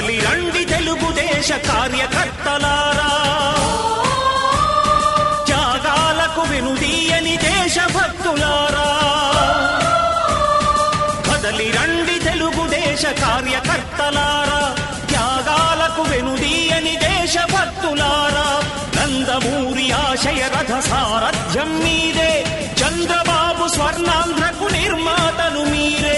కదలి రండి తెలుగుదేశ కార్యకర్తలారా, త్యాగాలకు వెనుదీయని దేశభక్తులారా. కదలి రండి తెలుగుదేశ కార్యకర్తలారా, త్యాగాలకు వెనుదీయని దేశభక్తులారా. నందమూరి ఆశయ రథ సారథ్యం మీదే, చంద్రబాబు స్వర్ణాంధ్రకు నిర్మాతలు మీరే.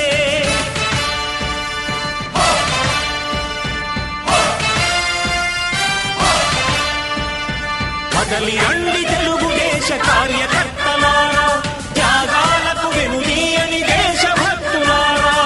కదలి రండి తెలుగుదేశ కార్యకర్తలారా, త్యాగాలకు వెనుదీయని దేశభక్తులారా.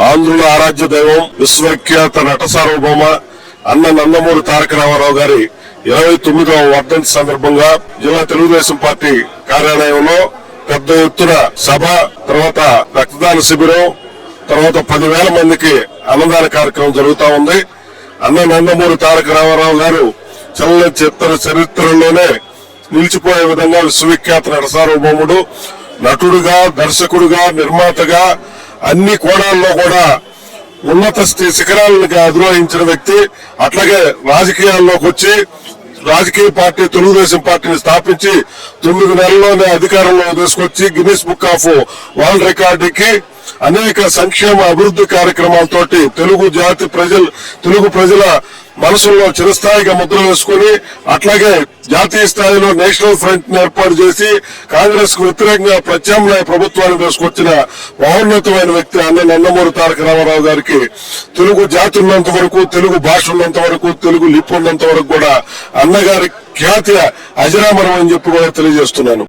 ఆంధ్రుల ఆరాధ్య దైవం విశ్వవిఖ్యాత నట సార్వభౌమ అన్న నందమూరి తారక రామారావు గారి 29వ వర్ధంతి సందర్భంగా జిల్లా తెలుగుదేశం పార్టీ కార్యాలయంలో పెద్ద ఎత్తున సభ, తర్వాత రక్తదాన శిబిరం, తర్వాత 10,000 మందికి అన్నదాన కార్యక్రమం జరుగుతా ఉంది. అన్న నందమూరి తారక రామారావు గారు చరిత్రలోనే నిలిచిపోయే విధంగా విశ్వవిఖ్యాత నట సార్వభౌముడు, నటుడుగా, దర్శకుడుగా, నిర్మాతగా అన్ని కోణాల్లో కూడా ఉన్నత శిఖరాలను అధిరోహించిన వ్యక్తి. అట్లాగే రాజకీయాల్లోకి వచ్చి రాజకీయ పార్టీ తెలుగుదేశం పార్టీని స్థాపించి 9 నెలల్లోనే అధికారంలో తీసుకొచ్చి గిన్నిస్ బుక్ ఆఫ్ వరల్డ్ రికార్డుకి అనేక సంక్షేమ అభివృద్ధి కార్యక్రమాలతోటి తెలుగు ప్రజల మనసుల్లో చిరస్థాయిగా ముద్ర వేసుకుని, అట్లాగే జాతీయ స్థాయిలో నేషనల్ ఫ్రంట్ ని ఏర్పాటు చేసి కాంగ్రెస్ కు వ్యతిరేకంగా ప్రత్యామ్నాయ ప్రభుత్వాన్ని తీసుకొచ్చిన మహోన్నతమైన వ్యక్తి అన్న నందమూరి తారక రామారావు గారికి తెలుగు జాతి ఉన్నంత వరకు, తెలుగు భాష ఉన్నంత వరకు, తెలుగు లిపి ఉన్నంత వరకు కూడా అన్నగారి ఖ్యాతి అజరామరం అని చెప్పి కూడా తెలియజేస్తున్నాను.